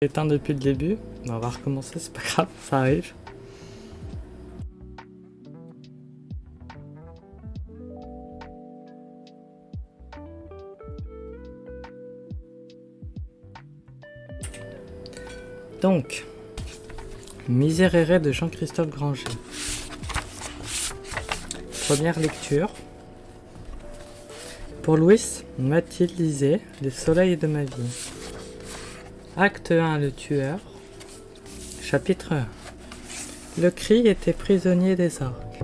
Éteint depuis le début. On va recommencer, c'est pas grave, ça arrive. Donc, Miserere de Jean-Christophe Granger. Première lecture. Pour Louis, Mathilde lisait Les soleils de ma vie. Acte 1, le tueur. Chapitre 1. Le cri était prisonnier des orgues.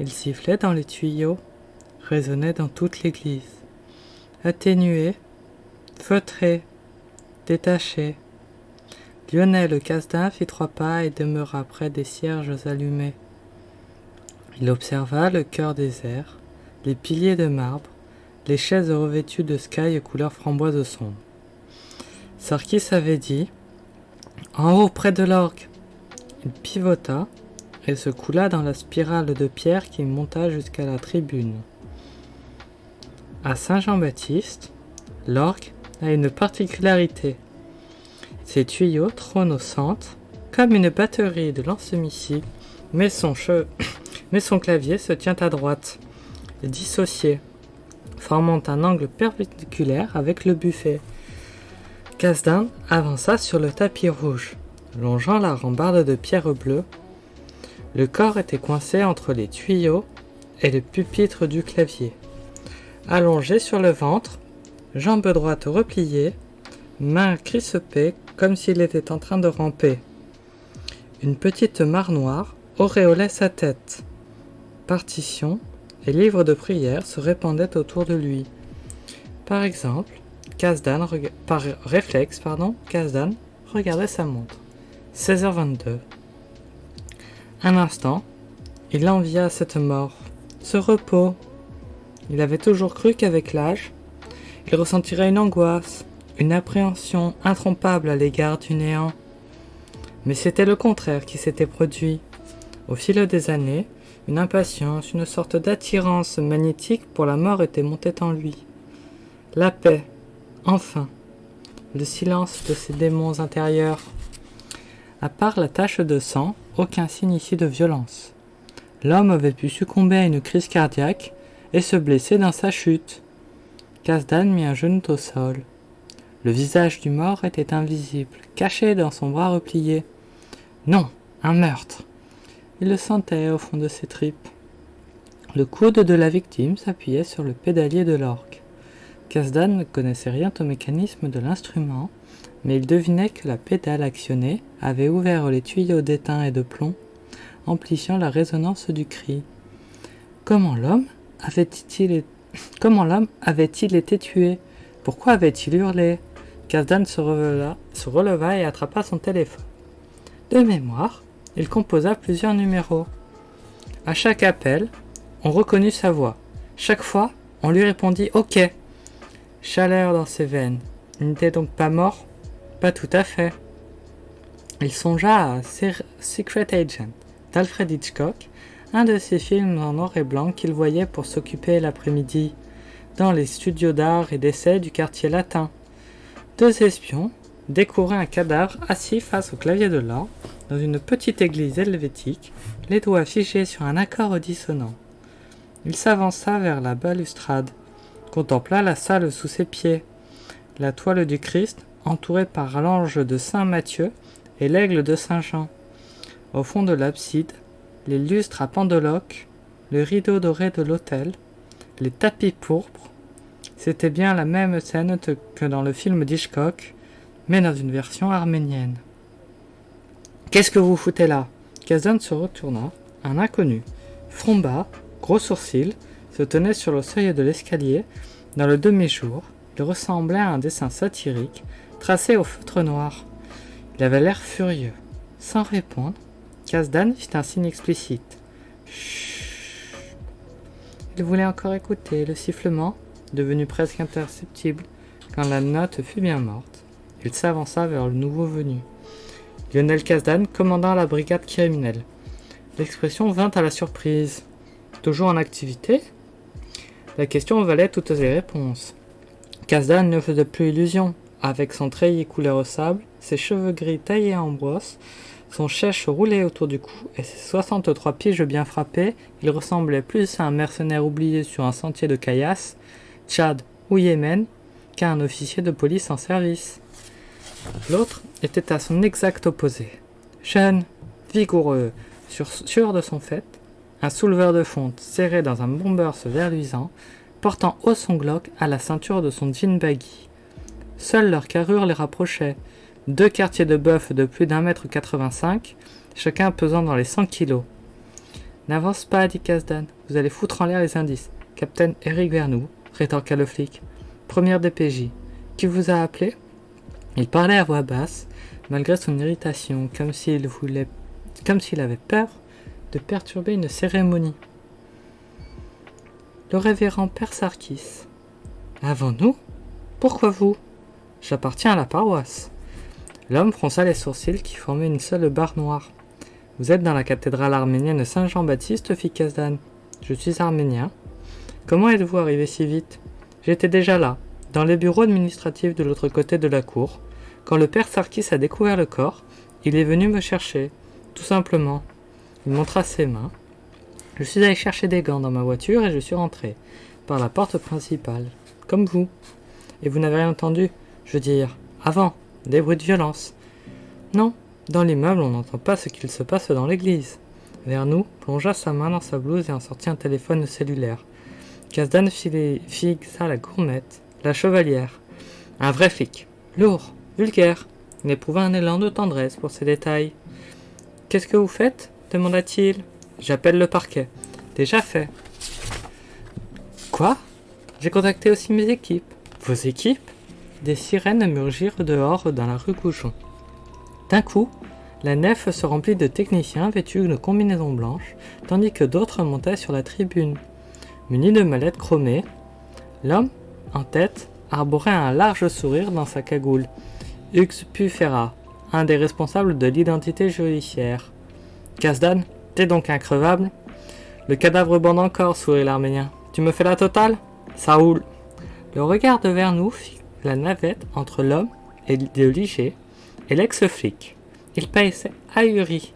Il sifflait dans les tuyaux, résonnait dans toute l'église. Atténué, feutré, détaché. Lionel le Casdin fit 3 pas et demeura près des cierges allumés. Il observa le chœur désert, les piliers de marbre, les chaises revêtues de sky couleur framboise sombre. Sarkis avait dit « En haut, près de l'orgue !» Il pivota et se coula dans la spirale de pierre qui monta jusqu'à la tribune. À Saint-Jean-Baptiste, l'orgue a une particularité. Ses tuyaux trônent au centre, comme une batterie de lance-missiles, mais son clavier se tient à droite, dissocié, formant un angle perpendiculaire avec le buffet. Casdin avança sur le tapis rouge, longeant la rambarde de pierre bleue. Le corps était coincé entre les tuyaux et le pupitre du clavier. Allongé sur le ventre, jambes droites repliées, mains crispées comme s'il était en train de ramper. Une petite mare noire auréolait sa tête. Partitions et livres de prière se répandaient autour de lui. Par exemple, par réflexe, Casdin regardait sa montre. 16h22. Un instant, il envia cette mort, ce repos. Il avait toujours cru qu'avec l'âge, il ressentirait une angoisse, une appréhension intrompable à l'égard du néant. Mais c'était le contraire qui s'était produit. Au fil des années, une impatience, une sorte d'attirance magnétique pour la mort était montée en lui. La paix, enfin, le silence de ses démons intérieurs. À part la tache de sang, aucun signe ici de violence. L'homme avait pu succomber à une crise cardiaque et se blesser dans sa chute. Casdin mit un genou au sol. Le visage du mort était invisible, caché dans son bras replié. Non, un meurtre. Il le sentait au fond de ses tripes. Le coude de la victime s'appuyait sur le pédalier de l'orgue. Casdin ne connaissait rien au mécanisme de l'instrument, mais il devinait que la pédale actionnée avait ouvert les tuyaux d'étain et de plomb, amplifiant la résonance du cri. Comment l'homme avait-il été tué? Pourquoi avait-il hurlé? Casdin se releva et attrapa son téléphone. De mémoire, il composa plusieurs numéros. À chaque appel, on reconnut sa voix. Chaque fois, on lui répondit « Ok ». Chaleur dans ses veines. Il n'était donc pas mort? Pas tout à fait. Il songea à Secret Agent d'Alfred Hitchcock, un de ces films en noir et blanc qu'il voyait pour s'occuper l'après-midi, dans les studios d'art et d'essai du quartier latin. 2 espions découvraient un cadavre assis face au clavier de l'orgue, dans une petite église helvétique, les doigts figés sur un accord dissonant. Il s'avança vers la balustrade, contempla la salle sous ses pieds, la toile du Christ entourée par l'ange de Saint Matthieu et l'aigle de Saint Jean. Au fond de l'abside, les lustres à pendeloques, le rideau doré de l'autel, les tapis pourpres. C'était bien la même scène que dans le film d'Hitchcock, mais dans une version arménienne. « Qu'est-ce que vous foutez là ?» Casdin se retourna. Un inconnu, front bas, gros sourcils, se tenait sur le seuil de l'escalier. Dans le demi-jour, il ressemblait à un dessin satirique tracé au feutre noir. Il avait l'air furieux. Sans répondre, Casdin fit un signe explicite. Chut. Il voulait encore écouter le sifflement, devenu presque imperceptible. Quand la note fut bien morte, il s'avança vers le nouveau venu. Lionel Casdin, commandant la brigade criminelle. L'expression vint à la surprise. Toujours en activité? La question valait toutes les réponses. Casdin ne faisait plus illusion. avec son treillis couleur au sable, ses cheveux gris taillés en brosse, son chèche roulé autour du cou et ses 63 piges bien frappés, il ressemblait plus à un mercenaire oublié sur un sentier de Caillasse, Tchad ou Yémen, qu'à un officier de police en service. L'autre était à son exact opposé. Jeune, vigoureux, sûr de son fait, un souleveur de fonte serré dans un bombers vert luisant, portant haut son Glock à la ceinture de son jean baggy. Seule leur carrure les rapprochait. 2 quartiers de bœuf de plus d'1,85 m, chacun pesant dans les 100 kilos. N'avance pas, dit Kazdan, vous allez foutre en l'air les indices. Capitaine Eric Vernou, rétorqua le flic. Première DPJ. Qui vous a appelé? Il parlait à voix basse, malgré son irritation, comme s'il avait peur de perturber une cérémonie. Le révérend Père Sarkis. Avant nous? Pourquoi vous? J'appartiens à la paroisse. L'homme fronça les sourcils qui formaient une seule barre noire. Vous êtes dans la cathédrale arménienne Saint-Jean-Baptiste, fit Kazdan. Je suis arménien. Comment êtes-vous arrivé si vite? J'étais déjà là, dans les bureaux administratifs de l'autre côté de la cour. Quand le père Sarkis a découvert le corps, il est venu me chercher, tout simplement. Il montra ses mains. Je suis allé chercher des gants dans ma voiture et je suis rentré, par la porte principale, comme vous. Et vous n'avez rien entendu, je veux dire, avant, des bruits de violence. Non, dans l'immeuble on n'entend pas ce qu'il se passe dans l'église. Vernou plongea sa main dans sa blouse et en sortit un téléphone cellulaire. Kazdan fixa la gourmette, la chevalière. Un vrai flic, lourd, vulgaire. Il éprouva un élan de tendresse pour ces détails. « Qu'est-ce que vous faites » demanda-t-il. « J'appelle le parquet. »« Déjà fait. »« Quoi ?» J'ai contacté aussi mes équipes. »« Vos équipes ?» Des sirènes murgirent dehors dans la rue Goujon. D'un coup, la nef se remplit de techniciens vêtus de combinaisons blanches, tandis que d'autres montaient sur la tribune. Muni de mallettes chromées, l'homme, en tête, arborait un large sourire dans sa cagoule. Hux Pufera, un des responsables de l'identité judiciaire. Kazdan, t'es donc increvable? Le cadavre bande encore, sourit l'Arménien. Tu me fais la totale? Ça roule. Le regard de Vernou fit la navette entre l'homme et de Liger et l'ex-flic. Il paraissait ahuri.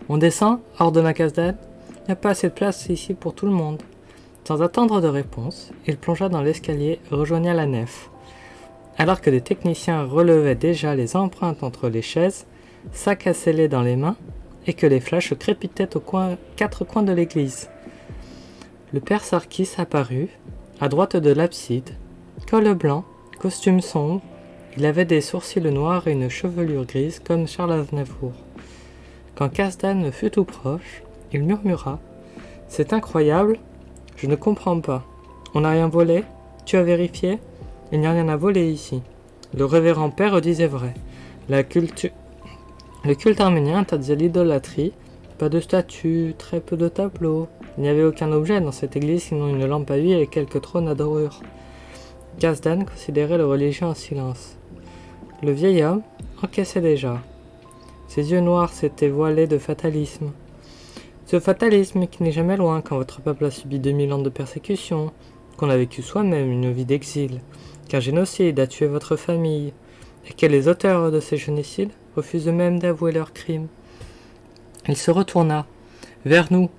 On descend, ordonna Kazdan. Il n'y a pas assez de place ici pour tout le monde. Sans attendre de réponse, il plongea dans l'escalier et rejoigna la nef. Alors que des techniciens relevaient déjà les empreintes entre les chaises, sacs à scellés dans les mains, et que les flashs crépitaient aux quatre coins de l'église. Le père Sarkis apparut, à droite de l'abside, col blanc, costume sombre, il avait des sourcils noirs et une chevelure grise comme Charles Aznavour. Quand Kazdan fut tout proche, il murmura « C'est incroyable, je ne comprends pas. On n'a rien volé? Tu as vérifié? Il n'y a rien à voler ici. » Le révérend père disait vrai. Le culte arménien interdisait l'idolâtrie, pas de statues, très peu de tableaux. Il n'y avait aucun objet dans cette église sinon une lampe à huile et quelques trônes à dorure. Kazdan considérait le religieux en silence. Le vieil homme encaissait déjà. Ses yeux noirs s'étaient voilés de fatalisme. Ce fatalisme qui n'est jamais loin quand votre peuple a subi 2000 ans de persécution, qu'on a vécu soi-même une vie d'exil, qu'un génocide a tué votre famille, et que les auteurs de ces génocides refusent même d'avouer leurs crimes. Il se retourna. Vers nous,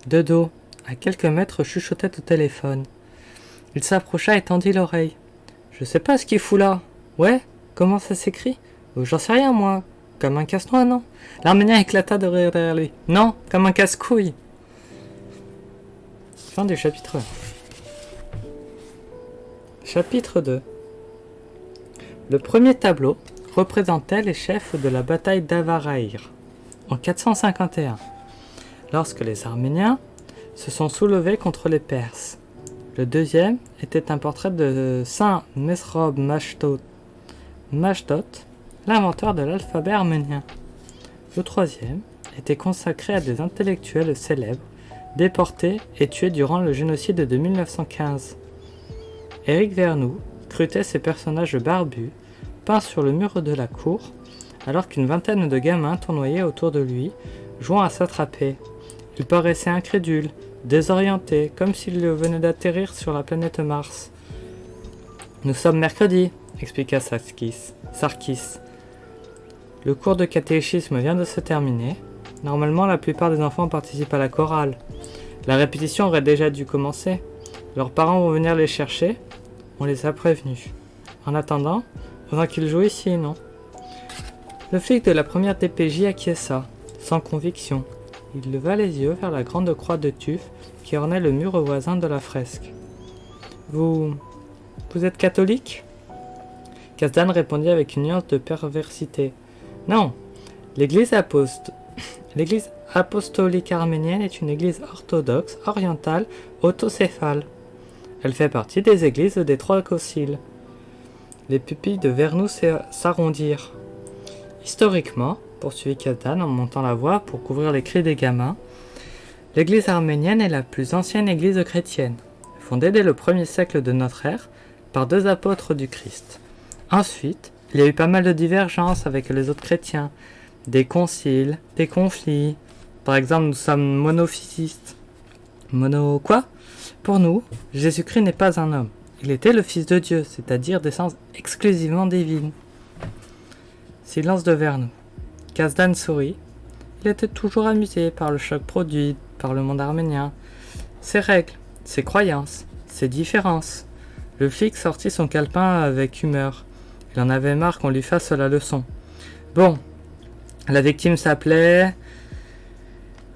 de dos, à quelques mètres, chuchotait au téléphone. Il s'approcha et tendit l'oreille. « Je sais pas ce qu'il fout là. Ouais, comment ça s'écrit? J'en sais rien, moi. Comme un casse-noix, non ?» L'Arménien éclata de rire derrière lui. « Non, comme un casse-couille. » Fin du chapitre 1. Chapitre 2. Le premier tableau représentait les chefs de la bataille d'Avaraïr, en 451, lorsque les Arméniens se sont soulevés contre les Perses. Le deuxième était un portrait de Saint Mesrob Mashdot, l'inventeur de l'alphabet arménien. Le troisième était consacré à des intellectuels célèbres, déportés et tués durant le génocide de 1915. Éric Vernou scrutait ces personnages barbus, peints sur le mur de la cour, alors qu'une vingtaine de gamins tournoyaient autour de lui, jouant à s'attraper. Il paraissait incrédule, désorienté, comme s'il venait d'atterrir sur la planète Mars. « Nous sommes mercredi, expliqua Sarkis. Le cours de catéchisme vient de se terminer. Normalement, la plupart des enfants participent à la chorale. La répétition aurait déjà dû commencer. Leurs parents vont venir les chercher. On les a prévenus. En attendant, faudra qu'ils jouent ici, non ? Le flic de la première DPJ acquiesça, sans conviction. Il leva les yeux vers la grande croix de tuf qui ornait le mur voisin de la fresque. Vous êtes catholique ? Kazdan répondit avec une nuance de perversité. Non, l'église apostolique arménienne est une église orthodoxe, orientale, autocéphale. Elle fait partie des églises des trois conciles. Les pupilles de Vernou s'arrondirent. Historiquement, poursuivit Kazdan en montant la voix pour couvrir les cris des gamins, l'église arménienne est la plus ancienne église chrétienne, fondée dès le 1er siècle de notre ère par 2 apôtres du Christ. Ensuite, il y a eu pas mal de divergences avec les autres chrétiens, des conciles, des conflits. Par exemple, nous sommes monophysistes. Mono quoi ? Pour nous, Jésus-Christ n'est pas un homme. Il était le Fils de Dieu, c'est-à-dire d'essence exclusivement divine. Silence de Vernou. Kazdan sourit. Il était toujours amusé par le choc produit par le monde arménien. Ses règles, ses croyances, ses différences. Le flic sortit son calepin avec humeur. Il en avait marre qu'on lui fasse la leçon. Bon, la victime s'appelait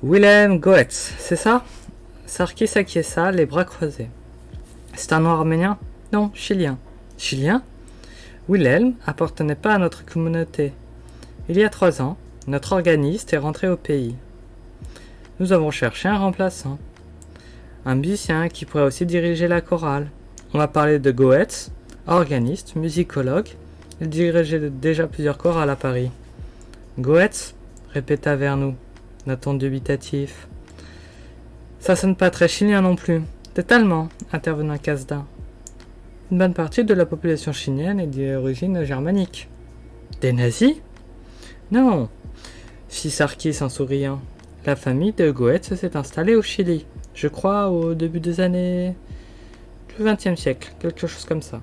Wilhelm Goetz, c'est ça ? Sarkis acquiesça, les bras croisés. C'est un nom arménien ? Non, chilien. Chilien ? Wilhelm appartenait pas à notre communauté. Il y a 3 ans, notre organiste est rentré au pays. Nous avons cherché un remplaçant. Un musicien qui pourrait aussi diriger la chorale. On m'a parlé de Goetz, organiste, musicologue. Il dirigeait déjà plusieurs chorales à Paris. Goetz, répéta Vernou, d'un ton dubitatif. Ça sonne pas très chilien non plus. Totalement, intervenant Kazdan. Une bonne partie de la population chilienne est d'origine germanique. Des nazis ? Non, fit Sarkis en souriant. La famille de Goetz s'est installée au Chili, je crois au début des années du XXe siècle, quelque chose comme ça.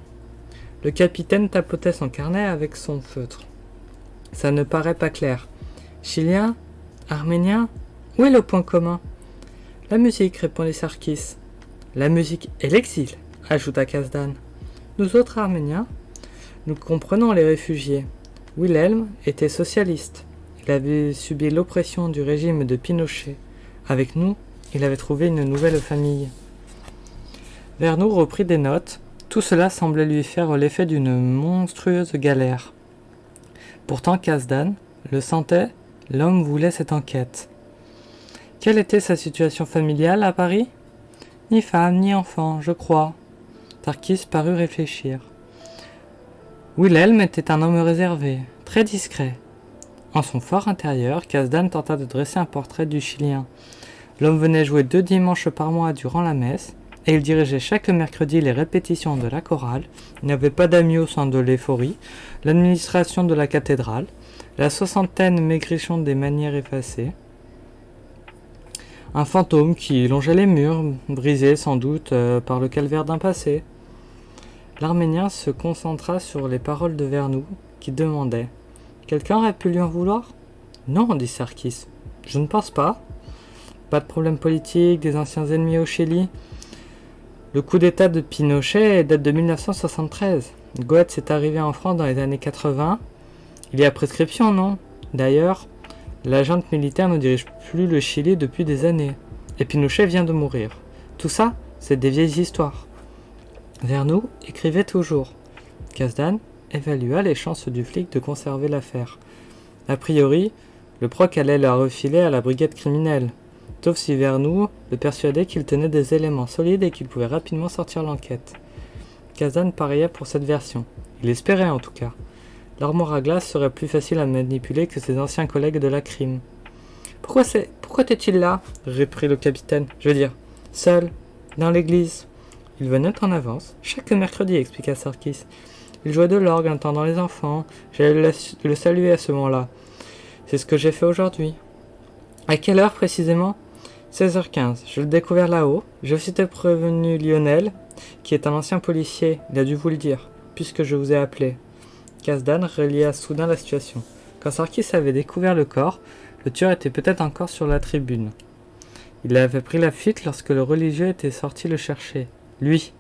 Le capitaine tapotait son carnet avec son feutre. Ça ne paraît pas clair. Chilien ? Arménien ? Où est le point commun ? La musique, répondit Sarkis. La musique et l'exil, ajouta Kazdan. Nous autres Arméniens, nous comprenons les réfugiés. Wilhelm était socialiste. Il avait subi l'oppression du régime de Pinochet. Avec nous, il avait trouvé une nouvelle famille. Vernou reprit des notes. Tout cela semblait lui faire l'effet d'une monstrueuse galère. Pourtant Kazdan le sentait, l'homme voulait cette enquête. Quelle était sa situation familiale à Paris ? Ni femme, ni enfant, je crois. Sarkis parut réfléchir. Wilhelm était un homme réservé, très discret. En son fort intérieur, Kazdan tenta de dresser un portrait du Chilien. L'homme venait jouer 2 dimanches par mois durant la messe, et il dirigeait chaque mercredi les répétitions de la chorale. Il n'avait pas d'amis au sein de l'Éphorie, l'administration de la cathédrale, la soixantaine maigrichon des manières effacées. Un fantôme qui longeait les murs, brisé sans doute par le calvaire d'un passé. L'Arménien se concentra sur les paroles de Vernou, qui demandait « Quelqu'un aurait pu lui en vouloir ?» « Non, dit Sarkis. « Je ne pense pas. Pas de problème politique, des anciens ennemis au Chili. Le coup d'état de Pinochet date de 1973. Goetz est arrivé en France dans les années 80. Il y a prescription, non ? D'ailleurs, la junte militaire ne dirige plus le Chili depuis des années. Et Pinochet vient de mourir. Tout ça, c'est des vieilles histoires. » Vernou écrivait toujours. Kazdan évalua les chances du flic de conserver l'affaire. A priori, le proc allait la refiler à la brigade criminelle, sauf si Vernou le persuadait qu'il tenait des éléments solides et qu'il pouvait rapidement sortir l'enquête. Kazdan pariait pour cette version. Il espérait en tout cas. L'armoire à glace serait plus facile à manipuler que ses anciens collègues de la crime. Pourquoi t'es-il là ? Reprit le capitaine. Je veux dire, seul, dans l'église. Il venait en avance, chaque mercredi, expliqua Sarkis. Il jouait de l'orgue en attendant les enfants. J'allais le saluer à ce moment-là. C'est ce que j'ai fait aujourd'hui. À quelle heure précisément ? 16h15. Je l'ai découvert là-haut. J'ai aussi prévenu Lionel, qui est un ancien policier. Il a dû vous le dire. puisque je vous ai appelé. Kazdan relia soudain la situation. Quand Sarkis avait découvert le corps, le tueur était peut-être encore sur la tribune. Il avait pris la fuite lorsque le religieux était sorti le chercher. Lui.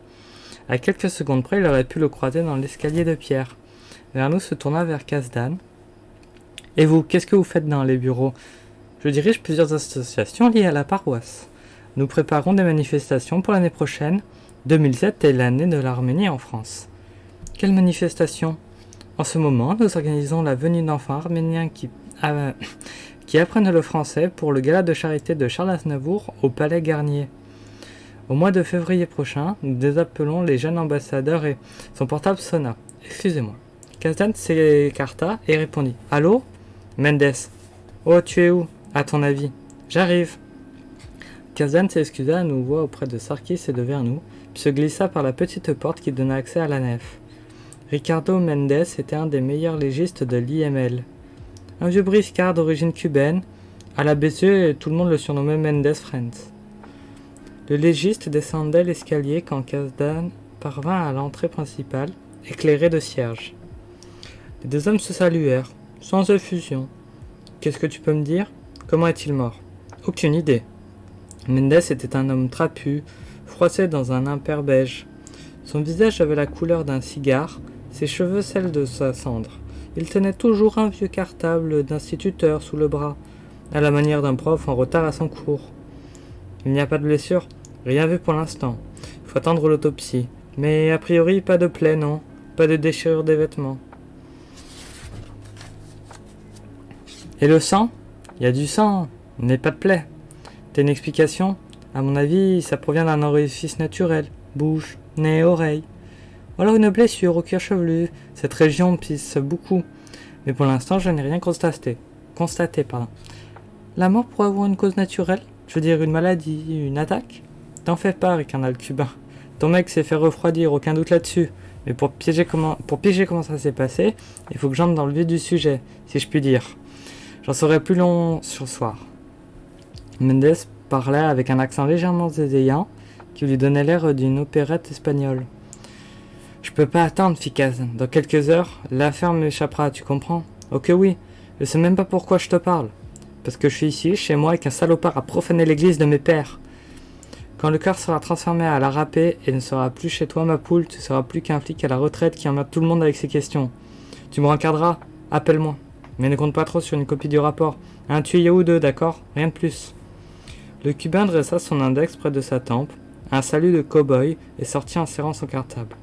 À quelques secondes près, il aurait pu le croiser dans l'escalier de pierre. Vernou se tourna vers Kazdan. « Et vous, qu'est-ce que vous faites dans les bureaux ? Je dirige plusieurs associations liées à la paroisse. Nous préparons des manifestations pour l'année prochaine. 2007 est l'année de l'Arménie en France. » Quelle manifestation ? En ce moment, nous organisons la venue d'enfants arméniens qui apprennent le français pour le gala de charité de Charles Aznavour au Palais Garnier. Au mois de février prochain, nous désappelons les jeunes ambassadeurs et son portable sonna. Excusez-moi. Kazdan s'écarta et répondit. Allô ? Mendes. Oh, tu es où ? À ton avis ? J'arrive. Kazdan s'excusa à nouveau auprès de Sarkis et de Vernou, puis se glissa par la petite porte qui donna accès à la nef. Ricardo Mendes était un des meilleurs légistes de l'IML. Un vieux briscard d'origine cubaine. À la BCE, tout le monde le surnommait Mendes Friends. Le légiste descendait l'escalier quand Kazdan parvint à l'entrée principale, éclairée de cierges. Les deux hommes se saluèrent, sans effusion. « Qu'est-ce que tu peux me dire ? Comment est-il mort ?»« Aucune idée. » Mendes était un homme trapu, froissé dans un impair beige. Son visage avait la couleur d'un cigare, ses cheveux celles de sa cendre. Il tenait toujours un vieux cartable d'instituteur sous le bras, à la manière d'un prof en retard à son cours. Il n'y a pas de blessure ? Rien vu pour l'instant. Il faut attendre l'autopsie. Mais a priori, pas de plaie, non ? Pas de déchirure des vêtements. Et le sang ? Il y a du sang, mais pas de plaie. T'as une explication ? À mon avis, ça provient d'un orifice naturel. Bouche, nez, oreille. Ou alors une blessure au cuir chevelu. Cette région pisse beaucoup. Mais pour l'instant, je n'ai rien constaté. La mort pourrait avoir une cause naturelle ? Je veux dire une maladie, une attaque ? T'en fais pas, ricana le cubain. Ton mec s'est fait refroidir, aucun doute là-dessus. Mais pour piéger comment ça s'est passé, il faut que j'entre dans le vif du sujet, si je puis dire. J'en saurai plus long ce soir. Mendes parlait avec un accent légèrement zézéant qui lui donnait l'air d'une opérette espagnole. Je peux pas attendre, Ficaz. Dans quelques heures, l'affaire m'échappera, tu comprends ? Oh que oui, je sais même pas pourquoi je te parle. Parce que je suis ici, chez moi, et qu'un salopard a profané l'église de mes pères. Quand le corps sera transformé à la râpée et ne sera plus chez toi, ma poule, tu seras plus qu'un flic à la retraite qui emmerde tout le monde avec ses questions. Tu me rencarderas, appelle-moi. Mais ne compte pas trop sur une copie du rapport. Un tuyau ou deux, d'accord ? Rien de plus. Le cubain dressa son index près de sa tempe, un salut de cow-boy, et sortit en serrant son cartable.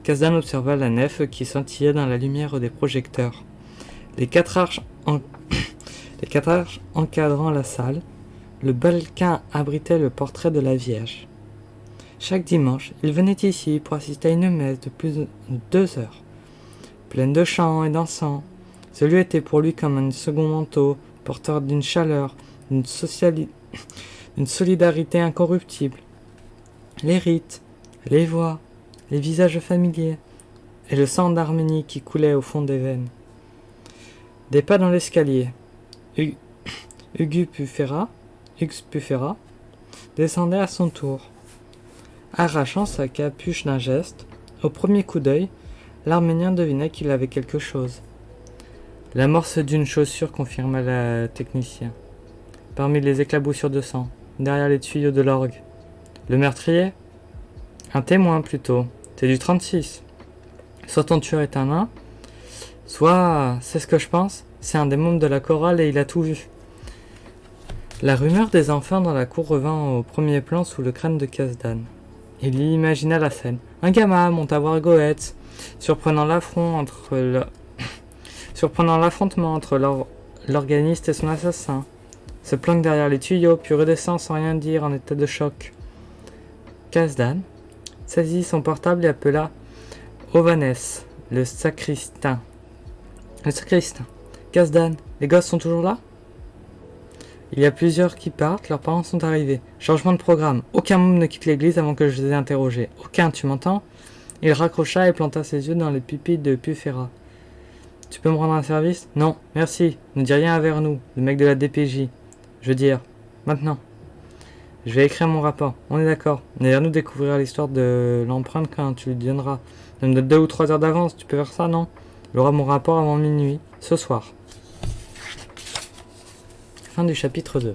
Kazdan observa la nef qui scintillait dans la lumière des projecteurs. Les quatre arches encadrant la salle, le balcon abritait le portrait de la Vierge. Chaque dimanche, il venait ici pour assister à une messe de plus de 2 heures, pleine de chants et d'encens. Ce lieu était pour lui comme un second manteau, porteur d'une chaleur, d'une solidarité incorruptible. Les rites, les voix, les visages familiers, et le sang d'Arménie qui coulait au fond des veines. Des pas dans l'escalier. Hugues Pufera descendait à son tour. Arrachant sa capuche d'un geste, au premier coup d'œil, l'Arménien devinait qu'il avait quelque chose. L'amorce d'une chaussure, confirma le technicien. Parmi les éclaboussures de sang, derrière les tuyaux de l'orgue. Le meurtrier ? Un témoin plutôt. C'est du 36. Soit ton tueur est un nain, soit, c'est ce que je pense, c'est un des membres de la chorale et il a tout vu. La rumeur des enfants dans la cour revint au premier plan sous le crâne de Kazdan. Il imagina la scène. Un gamin monte à voir Goethe, surprenant l'affrontement entre l'organiste et son assassin, se planque derrière les tuyaux, puis redescend sans rien dire en état de choc. Kazdan saisit son portable et appela Ovanes, le sacristain. Kazdan, les gosses sont toujours là ? Il y a plusieurs qui partent, leurs parents sont arrivés. Changement de programme. Aucun membre ne quitte l'église avant que je les ai interrogés. Aucun, tu m'entends ? Il raccrocha et planta ses yeux dans les pupilles de Pufera. Tu peux me rendre un service ? Non, merci. Ne dis rien à Vernou, le mec de la DPJ. Je veux dire, maintenant. Je vais écrire mon rapport. On est d'accord. Vernou découvrira l'histoire de l'empreinte quand tu lui donneras. Ça me donne 2 ou 3 heures d'avance, tu peux faire ça, non? J'aurai mon rapport avant minuit, ce soir. Fin du chapitre 2.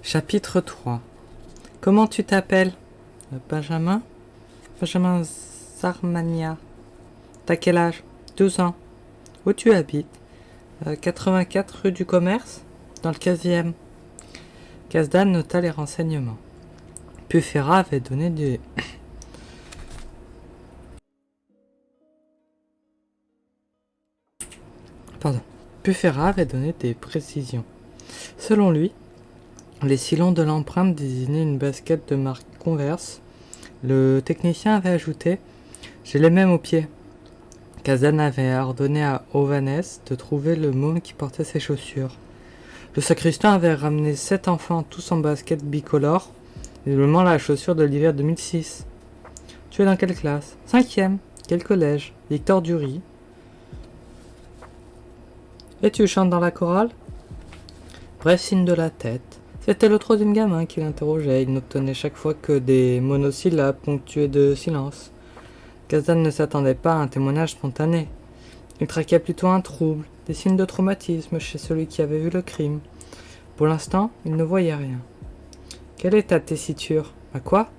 Chapitre 3. Comment tu t'appelles? Benjamin? Benjamin Zarmania. T'as quel âge? 12 ans. Où tu habites? 84 rue du Commerce? Dans le 15e. Kazdan nota les renseignements. Pufera avait donné des... Pufera avait donné des précisions. Selon lui, les sillons de l'empreinte désignaient une basket de marque Converse. Le technicien avait ajouté « J'ai les mêmes aux pieds ». Kazan avait ordonné à Ovanes de trouver le môme qui portait ses chaussures. Le sacristain avait ramené 7 enfants, tous en basket bicolore, visiblement la chaussure de l'hiver 2006. « Tu es dans quelle classe ?»« 5e. Quel collège ?»« Victor Dury. »« Et tu chantes dans la chorale ?» Bref signe de la tête. C'était le 3e gamin qui l'interrogeait. Il n'obtenait chaque fois que des monosyllabes ponctués de silence. Kazan ne s'attendait pas à un témoignage spontané. Il traquait plutôt un trouble, des signes de traumatisme chez celui qui avait vu le crime. Pour l'instant, il ne voyait rien. Quelle est ta tessiture? À quoi?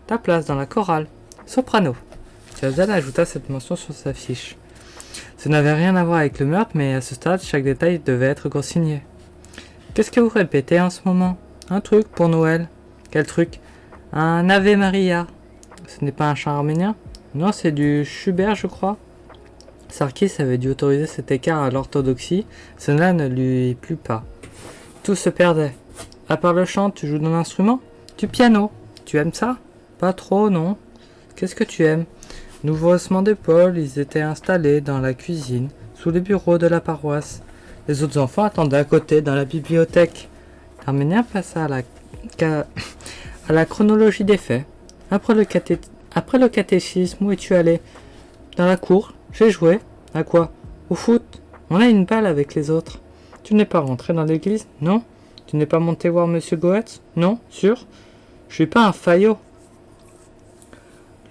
Ta place dans la chorale. Soprano. Kazan ajouta cette mention sur sa fiche. Ça n'avait rien à voir avec le meurtre, mais à ce stade, chaque détail devait être consigné. Qu'est-ce que vous répétez en ce moment? Un truc pour Noël. Quel truc? Un Ave Maria. Ce n'est pas un chant arménien? Non, c'est du Schubert, je crois. Sarkis avait dû autoriser cet écart à l'orthodoxie. Cela ne lui plut pas. Tout se perdait. À part le chant, tu joues d'un instrument? Du piano. Tu aimes ça? Pas trop, non. Qu'est-ce que tu aimes? Nouveau haussement d'épaule, ils étaient installés dans la cuisine, sous les bureaux de la paroisse. Les autres enfants attendaient à côté, dans la bibliothèque. L'arménien passa à la chronologie des faits. Après le catéchisme, où es-tu allé? Dans la cour. J'ai joué. À quoi? Au foot. On a une balle avec les autres. Tu n'es pas rentré dans l'église? Non. Tu n'es pas monté voir Monsieur Goetz? Non. Sûr? Je suis pas un faillot.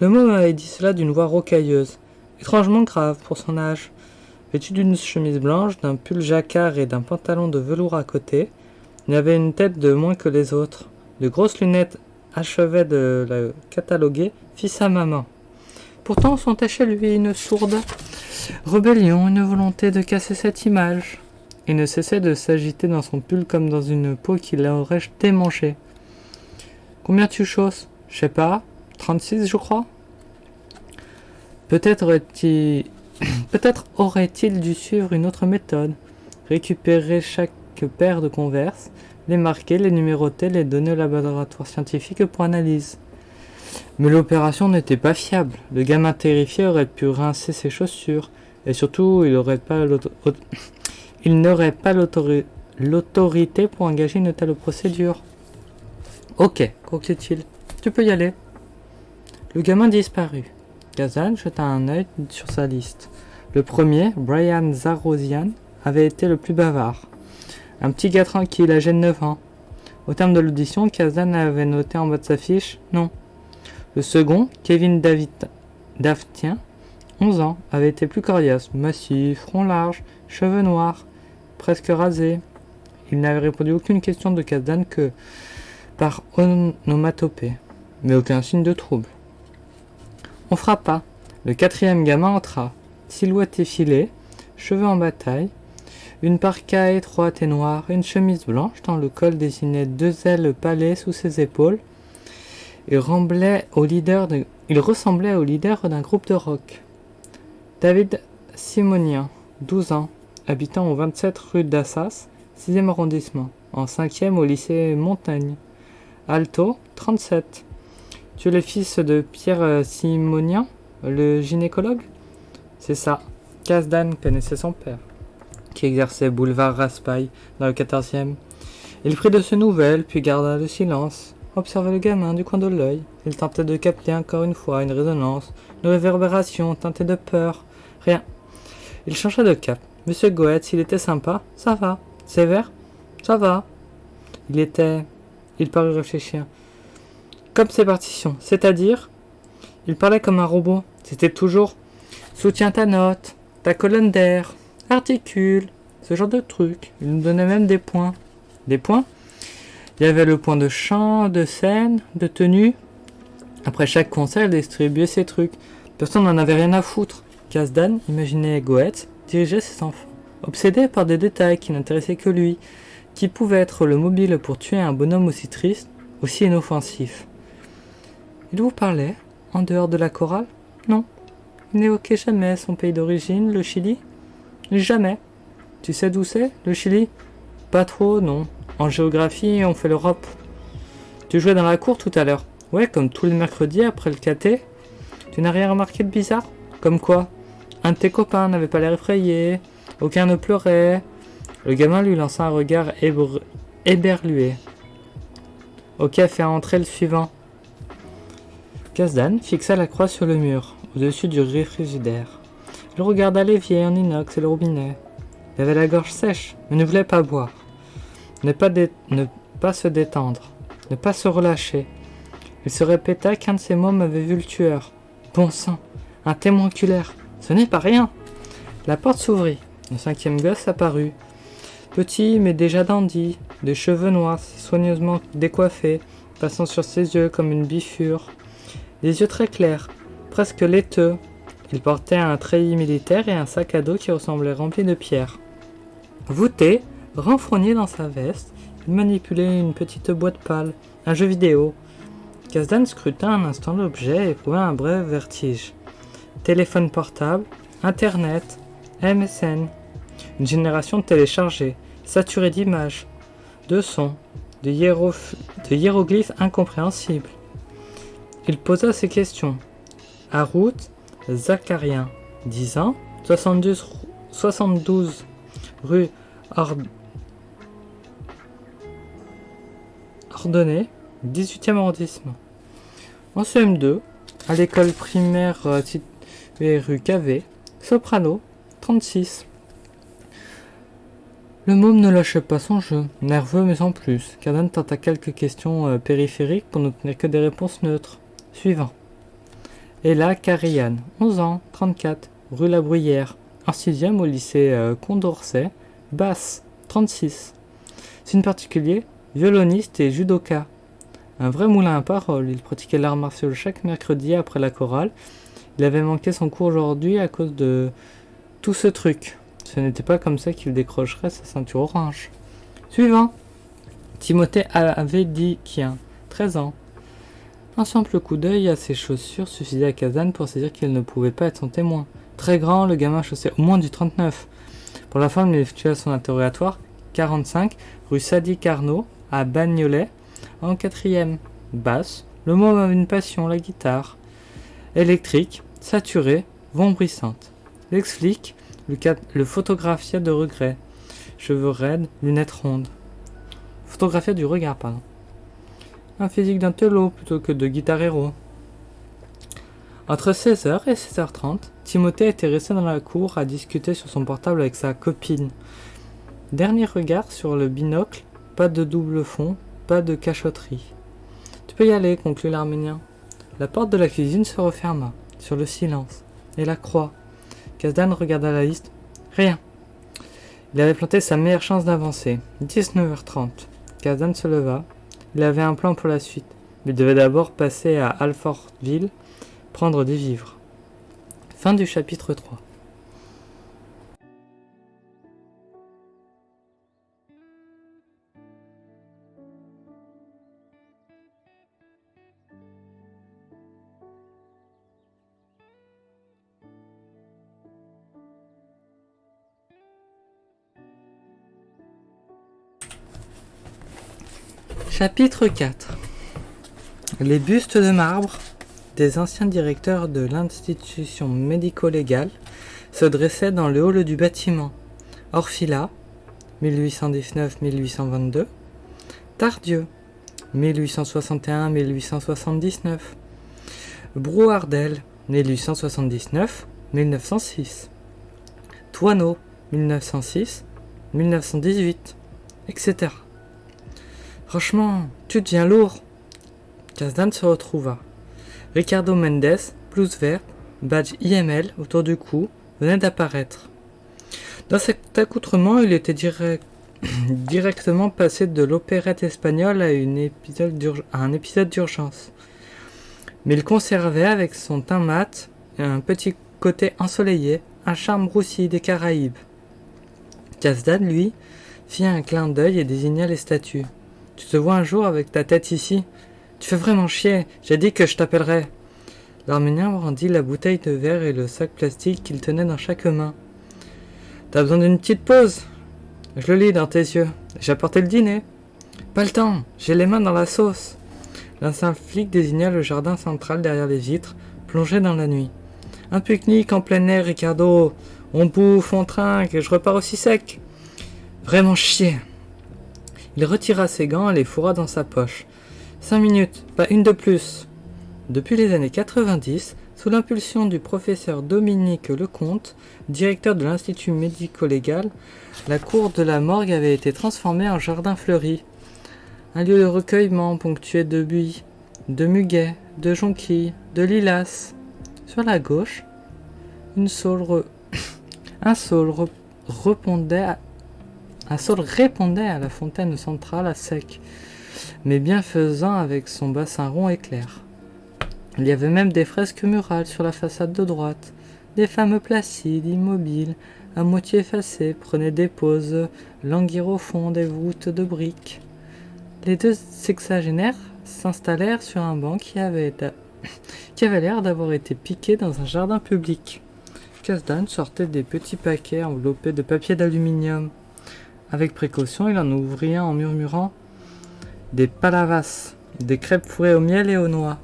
Le môme avait dit cela d'une voix rocailleuse, étrangement grave pour son âge. Vêtu d'une chemise blanche, d'un pull jacquard et d'un pantalon de velours à côté, il avait une tête de moins que les autres. De grosses lunettes achevaient de la cataloguer, fit sa maman. Pourtant, on sentait chez lui une sourde rébellion, une volonté de casser cette image. Il ne cessait de s'agiter dans son pull comme dans une peau qui l'aurait démanché. Combien tu chausses? Je sais pas, 36 je crois. Peut-être aurait-il dû suivre une autre méthode, récupérer chaque paire de Converse, les marquer, les numéroter, les donner au laboratoire scientifique pour analyse. Mais l'opération n'était pas fiable. Le gamin terrifié aurait pu rincer ses chaussures, et surtout il n'aurait pas l'autorité pour engager une telle procédure. Ok, conclut-il, tu peux y aller. Le gamin disparut. Kazan jeta un œil sur sa liste. Le premier, Brian Zarosian, avait été le plus bavard. Un petit gars tranquille, âgé de 9 ans. Au terme de l'audition, Kazan avait noté en bas de sa fiche « Non ». Le second, Kevin Daftien, 11 ans, avait été plus coriace, massif, front large, cheveux noirs, presque rasés. Il n'avait répondu aucune question de Kazan que par onomatopée, mais aucun signe de trouble. On frappa. Le quatrième gamin entra, silhouette effilée, cheveux en bataille, une parka étroite et noire, une chemise blanche dont le col dessinait 2 ailes palais sous ses épaules. Il ressemblait au leader d'un groupe de rock. David Simonian, 12 ans, habitant au 27 rue d'Assas, 6e arrondissement. en 5e au lycée Montaigne. Alto, 37. Tu es le fils de Pierre Simonien, le gynécologue? C'est ça. Casdan connaissait son père, qui exerçait boulevard Raspail, dans le 14e. Il prit de ses nouvelles, puis garda le silence. Observait le gamin du coin de l'œil. Il tentait de capter encore une fois une résonance, une réverbération teintée de peur. Rien. Il changea de cap. Monsieur Goethe, s'il était sympa, ça va. Sévère, ça va. Il parut réfléchir. Comme ses partitions, c'est-à-dire, il parlait comme un robot. C'était toujours soutiens ta note, ta colonne d'air, articule, ce genre de truc. Il nous donnait même des points. Des points? Il y avait le point de chant, de scène, de tenue. Après chaque concert, il distribuait ses trucs. Personne n'en avait rien à foutre. Kasdan imaginait Goethe diriger ses enfants, obsédé par des détails qui n'intéressaient que lui, qui pouvait être le mobile pour tuer un bonhomme aussi triste, aussi inoffensif. Il vous parlait, en dehors de la chorale? Non. Il n'évoquait jamais son pays d'origine, le Chili? Jamais. Tu sais d'où c'est, le Chili? Pas trop, non. En géographie, on fait l'Europe. Tu jouais dans la cour tout à l'heure? Ouais, comme tous les mercredis après le caté. Tu n'as rien remarqué de bizarre? Comme quoi? Un de tes copains n'avait pas l'air effrayé, aucun ne pleurait. Le gamin lui lança un regard éberlué. Ok, fais entrer le suivant. Kasdan fixa la croix sur le mur, au-dessus du frigidaire. Il regarda l'évier en inox et le robinet. Il avait la gorge sèche, mais ne voulait pas boire. Ne pas se détendre, ne pas se relâcher. Il se répéta qu'un de ses mômes avait vu le tueur. Bon sang, un témoin oculaire, ce n'est pas rien. La porte s'ouvrit, le 5e gosse apparut. Petit mais déjà dandy, des cheveux noirs soigneusement décoiffés, passant sur ses yeux comme une bifure. Des yeux très clairs, presque laiteux. Il portait un treillis militaire et un sac à dos qui ressemblait rempli de pierres. Voûté, renfrogné dans sa veste, il manipulait une petite boîte pâle, un jeu vidéo. Kasdan scruta un instant l'objet et éprouva un bref vertige. Téléphone portable, Internet, MSN. Une génération téléchargée, saturée d'images, de sons, de hiéroglyphes incompréhensibles. Il posa ses questions. Harout Zakharien, 10 ans, 72 rue Ordonnée, 18e arrondissement. En CM2, à l'école primaire située rue Cavé, Soprano, 36. Le môme ne lâchait pas son jeu, nerveux mais sans plus. Kasdan tenta quelques questions périphériques pour n'obtenir que des réponses neutres. Suivant. Ella Karian, 11 ans, 34, rue La Bruyère, en 6e au lycée Condorcet, Basse, 36. Signe particulier, violoniste et judoka. Un vrai moulin à paroles, il pratiquait l'art martial chaque mercredi après la chorale. Il avait manqué son cours aujourd'hui à cause de tout ce truc. Ce n'était pas comme ça qu'il décrocherait sa ceinture orange. Suivant. Timothée Avedikian, 13 ans. Un simple coup d'œil à ses chaussures suffisait à Kasdan pour se dire qu'il ne pouvait pas être son témoin. Très grand, le gamin chaussait au moins du 39. Pour la femme, il effectua son interrogatoire 45, rue Sadi Carnot, à Bagnolet, en 4e. Basse, le môme avait une passion, la guitare. Électrique, saturée, vombrissante. L'ex-flic, le photographia de regret. Cheveux raides, lunettes rondes. Photographia du regard, pardon. Un physique d'un telot plutôt que de guitare héros. Entre 16h et 16h30, Timothée était resté dans la cour à discuter sur son portable avec sa copine. Dernier regard sur le binocle, pas de double fond, pas de cachotterie. Tu peux y aller, conclut l'Arménien. La porte de la cuisine se referma, sur le silence, et la croix. Kasdan regarda la liste. Rien. Il avait planté sa meilleure chance d'avancer. 19h30. Kasdan se leva. Il avait un plan pour la suite. Il devait d'abord passer à Alfortville, prendre des vivres. Fin du chapitre 3. Chapitre 4. Les bustes de marbre des anciens directeurs de l'institution médico-légale se dressaient dans le hall du bâtiment. Orfila, 1819-1822, Tardieu, 1861-1879, Brouardel, 1879-1906, Toineau, 1906-1918, etc. Franchement, tu deviens lourd. Kasdan se retrouva. Ricardo Mendes, blouse verte, badge IML autour du cou, venait d'apparaître. Dans cet accoutrement, il était directement passé de l'opérette espagnole à un épisode d'urgence. Mais il conservait, avec son teint mat, un petit côté ensoleillé, un charme roussi des Caraïbes. Kasdan, lui, fit un clin d'œil et désigna les statues. « Tu te vois un jour avec ta tête ici ? Tu fais vraiment chier, j'ai dit que je t'appellerais. » L'Arménien brandit la bouteille de verre et le sac plastique qu'il tenait dans chaque main. « T'as besoin d'une petite pause ? Je le lis dans tes yeux. J'ai apporté le dîner. »« Pas le temps, j'ai les mains dans la sauce. » L'ancien flic désigna le jardin central derrière les vitres, plongé dans la nuit. « Un pique-nique en plein air, Ricardo. On bouffe, on trinque, et je repars aussi sec. » Vraiment chier. Il retira ses gants et les fourra dans sa poche. 5 minutes, pas une de plus. Depuis les années 90, sous l'impulsion du professeur Dominique Lecomte, directeur de l'Institut médico-légal, la cour de la morgue avait été transformée en jardin fleuri. Un lieu de recueillement ponctué de buis, de muguets, de jonquilles, de lilas. Sur la gauche, un saule répondait à la fontaine centrale à sec, mais bienfaisant avec son bassin rond et clair. Il y avait même des fresques murales sur la façade de droite. Des femmes placides, immobiles, à moitié effacées, prenaient des pauses, languir au fond des voûtes de briques. Les deux sexagénaires s'installèrent sur un banc qui avait l'air d'avoir été piqué dans un jardin public. Kasdan sortait des petits paquets enveloppés de papier d'aluminium. Avec précaution, il en ouvrit un en murmurant « Des palavas, des crêpes fourrées au miel et aux noix. »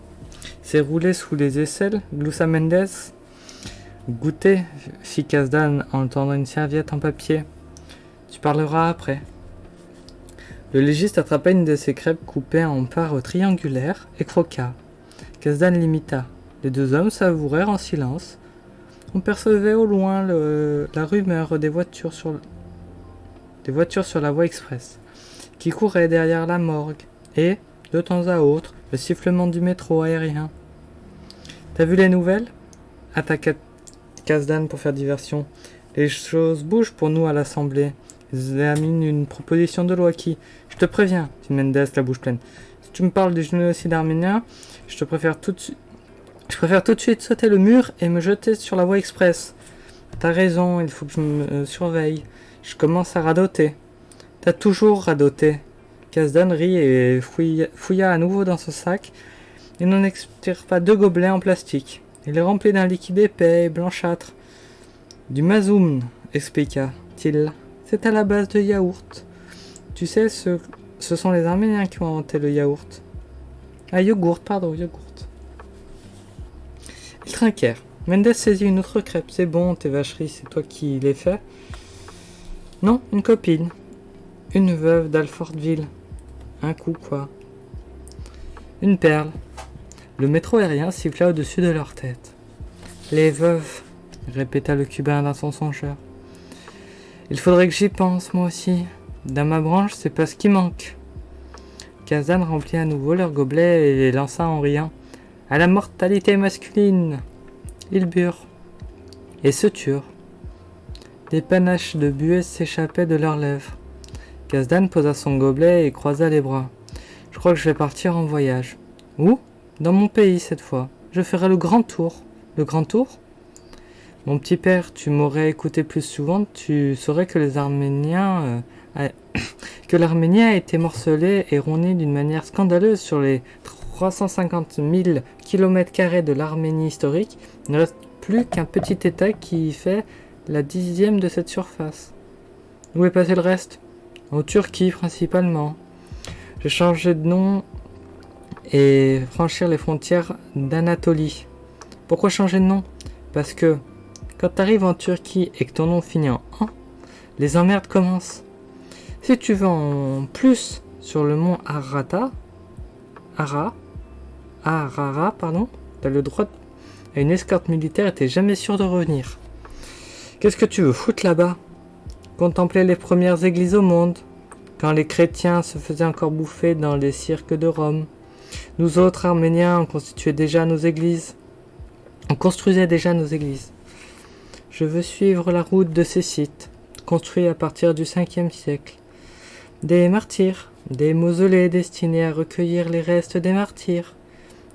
C'est roulé sous les aisselles, gloussa Mendes. « Goûtez, fit Kasdan en tendant une serviette en papier. Tu parleras après. » Le légiste attrapa une de ces crêpes coupées en parts triangulaires et croqua. Kasdan l'imita. Les deux hommes savourèrent en silence. On percevait au loin la rumeur des voitures sur la voie express, qui couraient derrière la morgue, et, de temps à autre, le sifflement du métro aérien. « T'as vu les nouvelles ?» attaqua Kasdan pour faire diversion. « Les choses bougent pour nous à l'Assemblée. Ils examinent une proposition de loi qui... Je te préviens, dit Mendes, la bouche pleine. Si tu me parles du génocide arménien, je préfère tout de suite sauter le mur et me jeter sur la voie express. T'as raison, il faut que je me surveille. Je commence à radoter. » « T'as toujours radoté. » Kasdan rit et fouilla à nouveau dans son sac. Il n'en expire pas 2 gobelets en plastique. Il est rempli d'un liquide épais et blanchâtre. « Du mazoum, expliqua-t-il. C'est à la base de yaourt. Tu sais, ce sont les Arméniens qui ont inventé le yaourt. » Ah, yogourt. Ils trinquèrent. Mendes saisit une autre crêpe. « C'est bon, tes vacheries, c'est toi qui les fais. » Non, une copine. Une veuve d'Alfortville. Un coup, quoi. Une perle. Le métro aérien siffla au-dessus de leur tête. « Les veuves, » répéta le Cubain d'un son songeur. « Il faudrait que j'y pense, moi aussi. Dans ma branche, c'est pas ce qui manque. » Kasdan remplit à nouveau leur gobelet et les lança en riant. « À la mortalité masculine !» Ils burent et se turent. Des panaches de buée s'échappaient de leurs lèvres. Kasdan posa son gobelet et croisa les bras. « Je crois que je vais partir en voyage. »« Où ? Dans mon pays cette fois. Je ferai le grand tour. »« Le grand tour ? » ?»« Mon petit père, tu m'aurais écouté plus souvent, tu saurais que l'Arménie a été morcelée et roniée d'une manière scandaleuse sur les 350 000 km² de l'Arménie historique. Il ne reste plus qu'un petit état qui fait la 10e de cette surface. Où est passé le reste ? En Turquie principalement. Je changeais de nom et franchir les frontières d'Anatolie. Pourquoi changer de nom? Parce que quand tu arrives en Turquie et que ton nom finit en an, les emmerdes commencent. Si tu vas en plus sur le mont Arara, t'as le droit à une escorte militaire et t'es jamais sûr de revenir. Qu'est-ce que tu veux foutre là-bas? Contempler les premières églises au monde, quand les chrétiens se faisaient encore bouffer dans les cirques de Rome. Nous autres Arméniens, on construisait déjà nos églises. Je veux suivre la route de ces sites, construits à partir du 5e siècle. Des martyrs, des mausolées destinés à recueillir les restes des martyrs,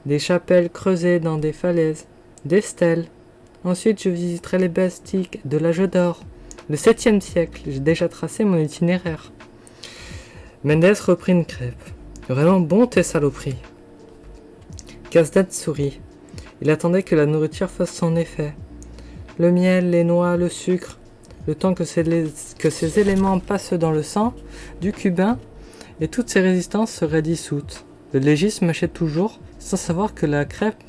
des chapelles creusées dans des falaises, des stèles. Ensuite, je visiterai les bastiques de l'âge d'or, le 7e siècle. J'ai déjà tracé mon itinéraire. Mendes reprit une crêpe. Vraiment bon tes saloperies. Kazdan sourit. Il attendait que la nourriture fasse son effet. Le miel, les noix, le sucre, le temps que ces éléments passent dans le sang du cubain et toutes ces résistances seraient dissoutes. Le légiste mâchait toujours, sans savoir que la crêpe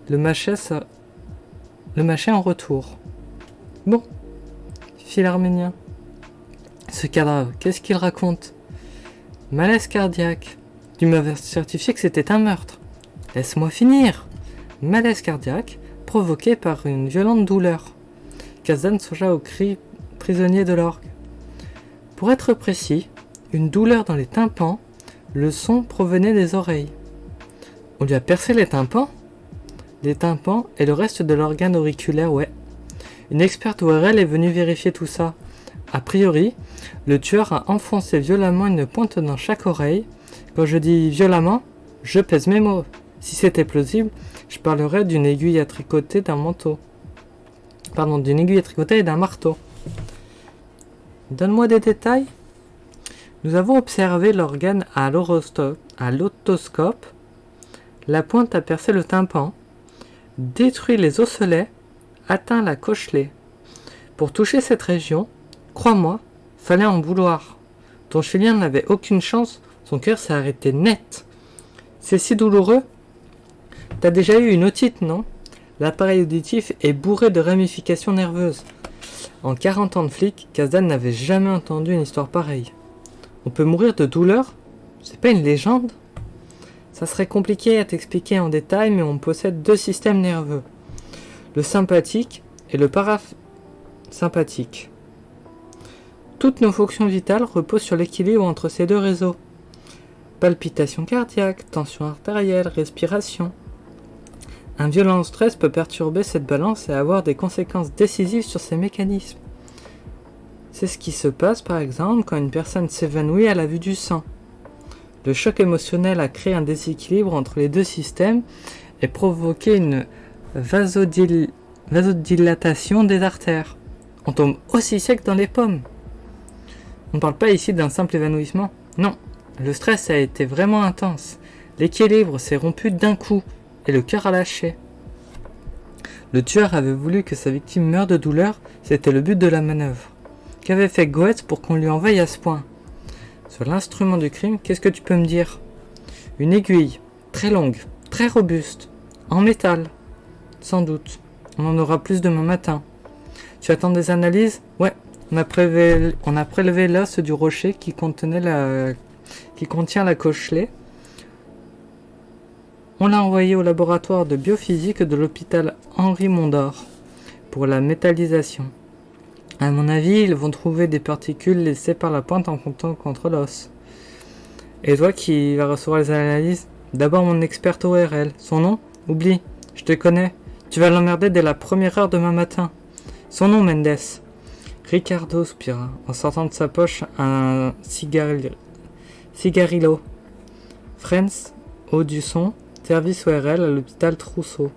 le mâchait en retour. Bon, fit l'Arménien. Ce cadavre, qu'est-ce qu'il raconte? Malaise cardiaque. Tu m'avais certifié que c'était un meurtre. Laisse-moi finir. Malaise cardiaque provoqué par une violente douleur. Kazdan songea au cri prisonnier de l'orgue. Pour être précis, une douleur dans les tympans, le son provenait des oreilles. On lui a percé les tympans? Les tympans et le reste de l'organe auriculaire, ouais. Une experte ORL est venue vérifier tout ça. A priori, le tueur a enfoncé violemment une pointe dans chaque oreille. Quand je dis violemment, je pèse mes mots. Si c'était plausible, je parlerais d'une aiguille à tricoter d'un manteau. D'une aiguille à tricoter et d'un marteau. Donne-moi des détails. Nous avons observé l'organe à l'otoscope. La pointe a percé le tympan, détruit les osselets, atteint la cochlée. Pour toucher cette région, crois-moi, fallait en vouloir. Ton chilien n'avait aucune chance, son cœur s'est arrêté net. C'est si douloureux. T'as déjà eu une otite, non? L'appareil auditif est bourré de ramifications nerveuses. En 40 ans de flic, Kazdan n'avait jamais entendu une histoire pareille. On peut mourir de douleur? C'est pas une légende? Ça serait compliqué à t'expliquer en détail, mais on possède deux systèmes nerveux. Le sympathique et le parasympathique. Toutes nos fonctions vitales reposent sur l'équilibre entre ces deux réseaux. Palpitations cardiaques, tension artérielle, respiration. Un violent stress peut perturber cette balance et avoir des conséquences décisives sur ces mécanismes. C'est ce qui se passe par exemple quand une personne s'évanouit à la vue du sang. Le choc émotionnel a créé un déséquilibre entre les deux systèmes et provoqué une vasodilatation des artères. On tombe aussi sec dans les pommes. On ne parle pas ici d'un simple évanouissement. Non, le stress a été vraiment intense. L'équilibre s'est rompu d'un coup et le cœur a lâché. Le tueur avait voulu que sa victime meure de douleur, c'était le but de la manœuvre. Qu'avait fait Goetz pour qu'on lui envahisse à ce point? Sur l'instrument du crime, qu'est-ce que tu peux me dire? Une aiguille, très longue, très robuste, en métal. Sans doute. On en aura plus demain matin. Tu attends des analyses? Ouais, on a prélevé l'os du rocher qui contient la cochlée. On l'a envoyé au laboratoire de biophysique de l'hôpital Henri Mondor pour la métallisation. À mon avis, ils vont trouver des particules laissées par la pointe en comptant contre l'os. Et toi qui vas recevoir les analyses, d'abord mon expert ORL. Son nom? Oublie, je te connais. Tu vas l'emmerder dès la première heure demain matin. Son nom, Mendes. Ricardo soupira, en sortant de sa poche un cigarillo. Friends, haut du son, service ORL à l'hôpital Trousseau.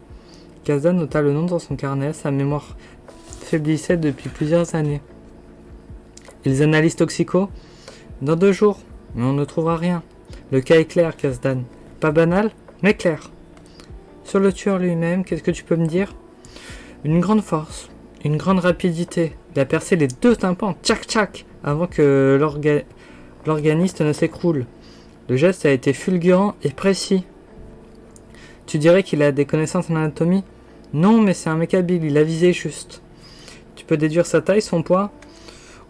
Kazdan nota le nom dans son carnet, sa mémoire faiblissait depuis plusieurs années. Et les analyses toxicaux? Dans 2 jours, mais on ne trouvera rien. Le cas est clair, Kazdan. Pas banal, mais clair. Sur le tueur lui-même, qu'est-ce que tu peux me dire? Une grande force, une grande rapidité. Il a percé les 2 tympans, tchac tchac, avant que l'organiste ne s'écroule. Le geste a été fulgurant et précis. Tu dirais qu'il a des connaissances en anatomie? Non, mais c'est un mec habile, il a visé juste. Tu peux déduire sa taille, son poids?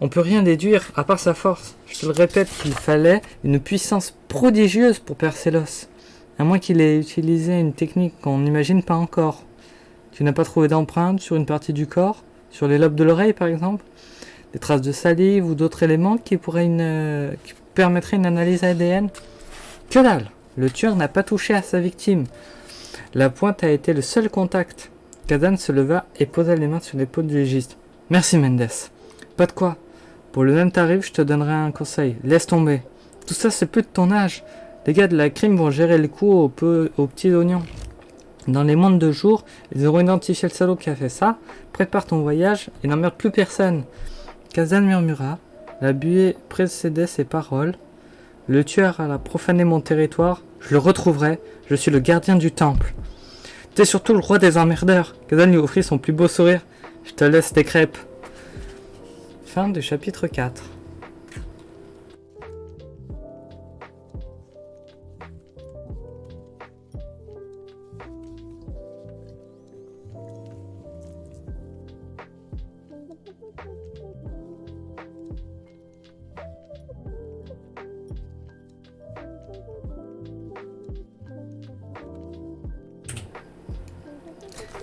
On peut rien déduire, à part sa force. Je te le répète qu'il fallait une puissance prodigieuse pour percer l'os. À moins qu'il ait utilisé une technique qu'on n'imagine pas encore. Tu n'as pas trouvé d'empreintes sur une partie du corps? Sur les lobes de l'oreille, par exemple? Des traces de salive ou d'autres éléments qui permettraient une analyse ADN? Que dalle! Le tueur n'a pas touché à sa victime. La pointe a été le seul contact. Kazan se leva et posa les mains sur l'épaule du légiste. Merci Mendes. Pas de quoi. Pour le même tarif, je te donnerai un conseil. Laisse tomber. Tout ça, c'est plus de ton âge. Les gars de la crime vont gérer le coup aux petits oignons. Dans les moins de 2 jours, ils auront identifié le salaud qui a fait ça. Prépare ton voyage et n'emmerde plus personne. Kazan murmura. La buée précédait ses paroles. Le tueur a profané mon territoire. Je le retrouverai. Je suis le gardien du temple. T'es surtout le roi des emmerdeurs. Kazan lui offrit son plus beau sourire. Je te laisse tes crêpes. Fin du chapitre 4.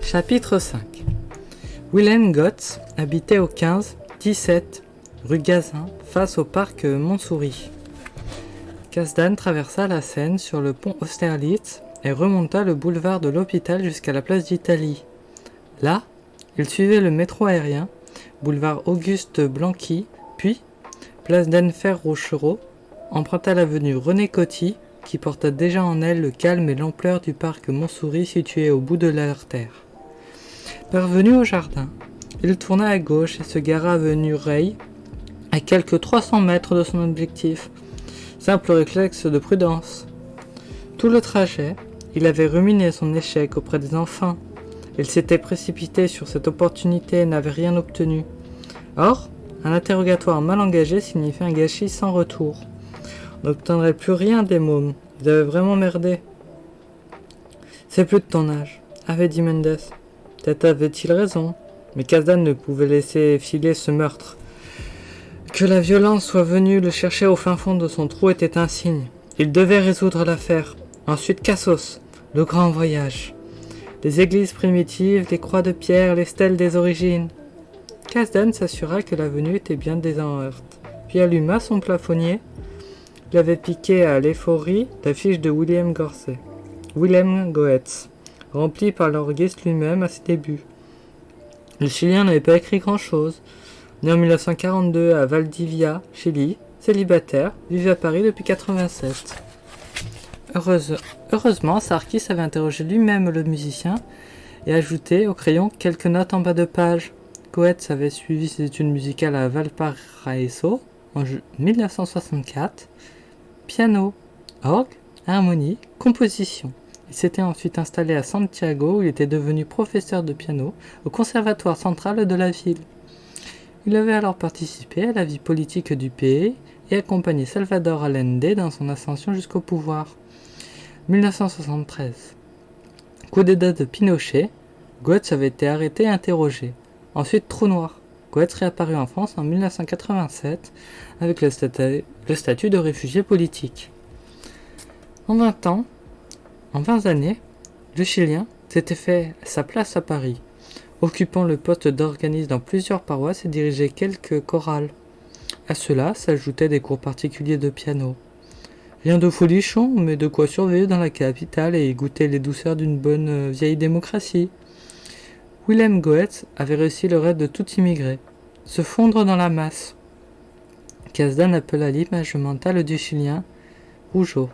Chapitre 5. Wilhelm Gotz habitait au 15-17 rue Gazin, face au parc Montsouris. Kazdan traversa la Seine sur le pont Austerlitz et remonta le boulevard de l'Hôpital jusqu'à la place d'Italie. Là, il suivait le métro aérien, boulevard Auguste Blanqui, puis place d'Enfer Rochereau, emprunta l'avenue René Coty, qui porta déjà en elle le calme et l'ampleur du parc Montsouris situé au bout de l'artère. Parvenu au jardin, il tourna à gauche et se gara avenue Reille, à quelques 300 mètres de son objectif. Simple réflexe de prudence. Tout le trajet, il avait ruminé son échec auprès des enfants. Il s'était précipité sur cette opportunité et n'avait rien obtenu. Or, un interrogatoire mal engagé signifiait un gâchis sans retour. On n'obtiendrait plus rien des mômes. Ils avaient vraiment merdé. C'est plus de ton âge, avait dit Mendes. Peut-être avait-il raison, mais Kazdan ne pouvait laisser filer ce meurtre. Que la violence soit venue le chercher au fin fond de son trou était un signe. Il devait résoudre l'affaire. Ensuite Cassos, le grand voyage. Les églises primitives, les croix de pierre, les stèles des origines. Kazdan s'assura que l'avenue était bien déserte, puis alluma son plafonnier. Il avait piqué à l'Ephorie l'affiche de Wilhelm Goetz, remplie par l'orguiste lui-même à ses débuts. Le Chilien n'avait pas écrit grand-chose. Né en 1942 à Valdivia, Chili, célibataire, vivait à Paris depuis 1987. Heureusement, Sarkis avait interrogé lui-même le musicien et ajouté au crayon quelques notes en bas de page. Goetz avait suivi ses études musicales à Valparaiso en 1964. Piano, orgue, harmonie, composition. Il s'était ensuite installé à Santiago où il était devenu professeur de piano au conservatoire central de la ville. Il avait alors participé à la vie politique du pays et accompagné Salvador Allende dans son ascension jusqu'au pouvoir. 1973. Coup d'État de Pinochet, Goetz avait été arrêté et interrogé. Ensuite, trou noir. Goetz réapparut en France en 1987 avec le statut de réfugié politique. En 20 années, le Chilien s'était fait sa place à Paris, occupant le poste d'organiste dans plusieurs paroisses et dirigeait quelques chorales. À cela s'ajoutaient des cours particuliers de piano. Rien de folichon, mais de quoi surveiller dans la capitale et goûter les douceurs d'une bonne vieille démocratie. Wilhelm Goetz avait réussi le rêve de tout immigré, se fondre dans la masse. Kazdan appela l'image mentale du Chilien rougeau.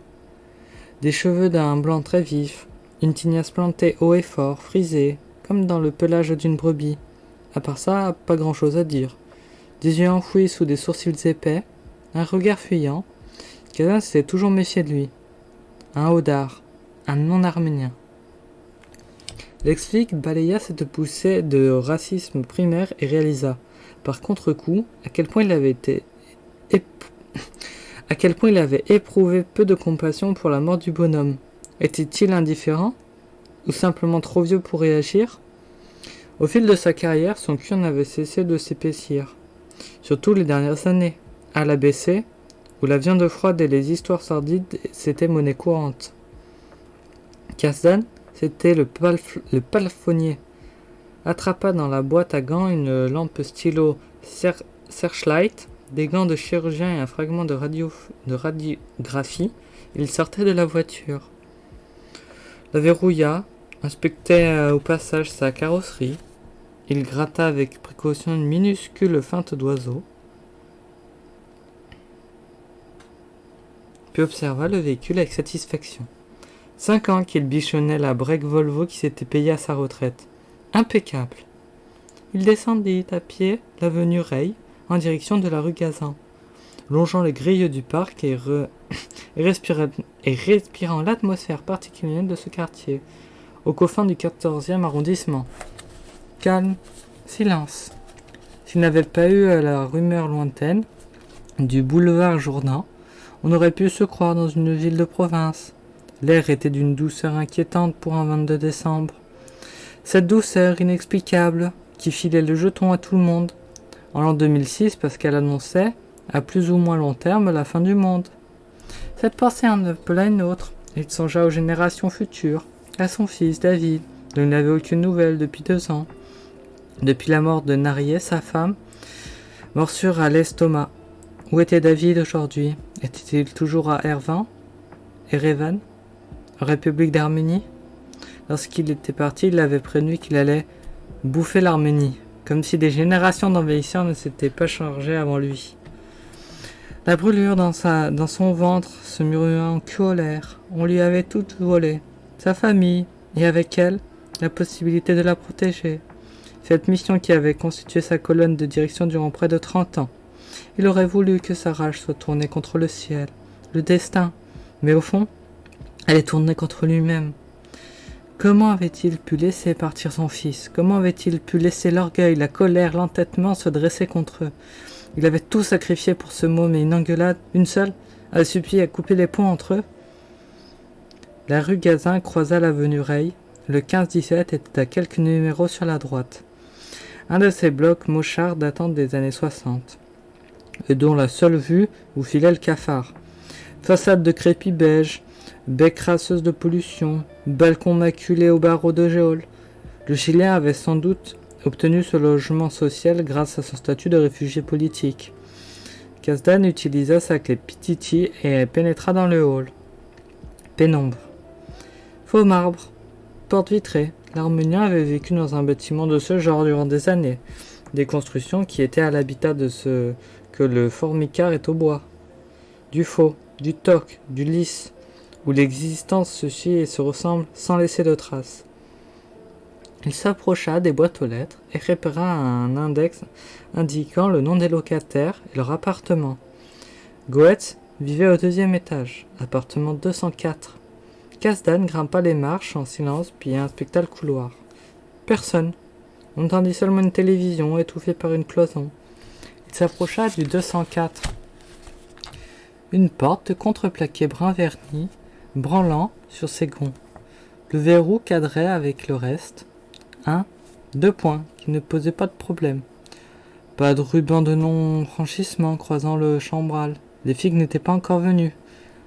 Des cheveux d'un blanc très vif, une tignasse plantée haut et fort, frisée, comme dans le pelage d'une brebis. À part ça, pas grand-chose à dire. Des yeux enfouis sous des sourcils épais, un regard fuyant. Kazdan s'était toujours méfié de lui. Un haudard, un non-arménien. L'ex-flic balaya cette poussée de racisme primaire et réalisa, par contre-coup, à quel point il avait été à quel point il avait éprouvé peu de compassion pour la mort du bonhomme. Était-il indifférent? Ou simplement trop vieux pour réagir? Au fil de sa carrière, son cœur n'avait cessé de s'épaissir. Surtout les dernières années, à l'ABC, où la viande froide et les histoires sordides c'était monnaie courante. Kasdan, c'était le palefrenier. Attrapa dans la boîte à gants une lampe stylo Searchlight, des gants de chirurgien et un fragment de radiographie. Il sortait de la voiture. La verrouilla, inspectait au passage sa carrosserie. Il gratta avec précaution une minuscule feinte d'oiseau, puis observa le véhicule avec satisfaction. 5 ans qu'il bichonnait la break Volvo qui s'était payée à sa retraite. Impeccable. Il descendit à pied l'avenue Reille en direction de la rue Gazan, longeant les grilles du parc et respirant l'atmosphère particulière de ce quartier, au confin du 14e arrondissement. Calme, silence. S'il n'avait pas eu la rumeur lointaine du boulevard Jourdan, on aurait pu se croire dans une ville de province. L'air était d'une douceur inquiétante pour un 22 décembre. Cette douceur inexplicable qui filait le jeton à tout le monde, en l'an 2006 parce qu'elle annonçait, à plus ou moins long terme, la fin du monde. Cette pensée en appela une autre. Il songea aux générations futures, à son fils David, dont il n'avait aucune nouvelle depuis 2 ans. Depuis la mort de Narié, sa femme, morsure à l'estomac. Où était David aujourd'hui? Était-il toujours à Erevan, en République d'Arménie? Lorsqu'il était parti, il avait prévenu qu'il allait bouffer l'Arménie, comme si des générations d'envahisseurs ne s'étaient pas chargées avant lui. La brûlure dans son ventre se murmura en colère. On lui avait tout volé, sa famille, et avec elle, la possibilité de la protéger. Cette mission qui avait constitué sa colonne de direction durant près de 30 ans. Il aurait voulu que sa rage soit tournée contre le ciel, le destin, mais au fond, elle est tournée contre lui-même. Comment avait-il pu laisser partir son fils? Comment avait-il pu laisser l'orgueil, la colère, l'entêtement se dresser contre eux? Il avait tout sacrifié pour ce mot, mais une engueulade, une seule, avait suffi à couper les ponts entre eux. La rue Gazin croisa l'avenue Reille. Le 15-17 était à quelques numéros sur la droite. Un de ces blocs mochards datant des années 60, et dont la seule vue où filait le cafard. Façade de crépi beige, baies crasseuses de pollution, balcon maculé aux barreaux de géole. Le Chilien avait sans doute obtenu ce logement social grâce à son statut de réfugié politique. Kasdan utilisa sa clé Pititi et pénétra dans le hall. Pénombre. Faux marbre. Porte vitrée. L'Arménien avait vécu dans un bâtiment de ce genre durant des années. Des constructions qui étaient à l'habitat de ce que le formicar est au bois. Du faux, du toc, du lisse, où l'existence se suit et se ressemble sans laisser de traces. Il s'approcha des boîtes aux lettres et repéra un index indiquant le nom des locataires et leur appartement. Goetz vivait au 2e étage, appartement 204. Kasdan grimpa les marches en silence puis inspecta le couloir. Personne. On entendit seulement une télévision étouffée par une cloison. Il s'approcha du 204. Une porte contreplaquée brun verni, branlant sur ses gonds. Le verrou cadrait avec le reste. 2 points, qui ne posaient pas de problème. Pas de ruban de non-franchissement croisant le chambral. Les figues n'étaient pas encore venues,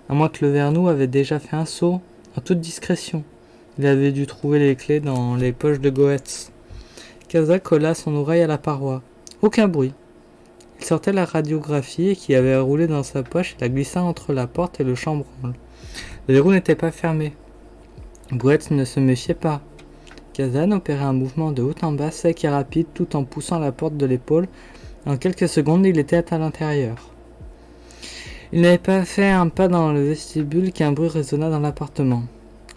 à moins que le Vernou avait déjà fait un saut, en toute discrétion. Il avait dû trouver les clés dans les poches de Goetz. Casa colla son oreille à la paroi. Aucun bruit. Il sortait la radiographie qui avait roulé dans sa poche et la glissa entre la porte et le chambranle. Le verrou n'était pas fermé. Goetz ne se méfiait pas. Kasdan opérait un mouvement de haut en bas sec et rapide tout en poussant la porte de l'épaule. En quelques secondes, il était à l'intérieur. Il n'avait pas fait un pas dans le vestibule qu'un bruit résonna dans l'appartement.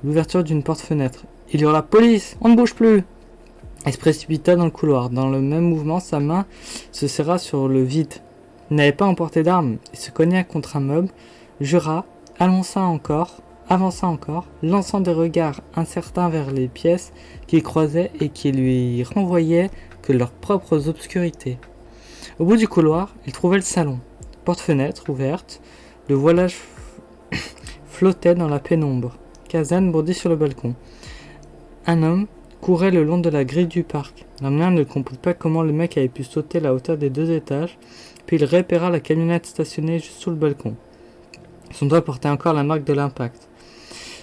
L'ouverture d'une porte-fenêtre. Il hurla « Police! On ne bouge plus !» Il se précipita dans le couloir. Dans le même mouvement, sa main se serra sur le vide. Il n'avait pas emporté d'arme. Il se cogna contre un meuble, jura, avança encore, lançant des regards incertains vers les pièces qu'il croisait et qui lui renvoyaient que leurs propres obscurités. Au bout du couloir, il trouvait le salon. Porte-fenêtre ouverte, Le voilage flottait dans la pénombre. Kazan bondit sur le balcon. Un homme courait le long de la grille du parc. La mère ne comprit pas comment le mec avait pu sauter la hauteur des 2 étages, puis il repéra la camionnette stationnée juste sous le balcon. Son doigt portait encore la marque de l'impact.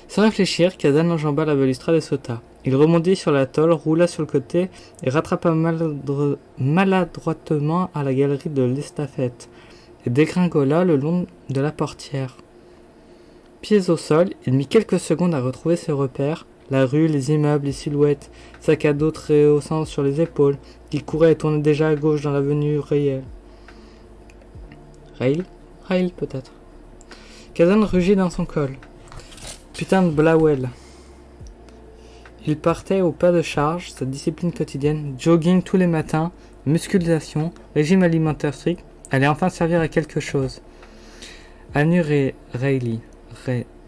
Sans réfléchir, Kazan enjamba la balustrade et sauta. Il rebondit sur la tôle, roula sur le côté et rattrapa maladroitement à la galerie de l'estafette et dégringola le long de la portière. Pieds au sol, il mit quelques secondes à retrouver ses repères, la rue, les immeubles, les silhouettes, sac à dos très haussant sur les épaules, qui courait et tournait déjà à gauche dans l'avenue Rail, peut-être. Kazan rugit dans son col. Putain de Blauel. Il partait au pas de charge, sa discipline quotidienne, jogging tous les matins, musculation, régime alimentaire strict, allait enfin servir à quelque chose. Avenue Rail,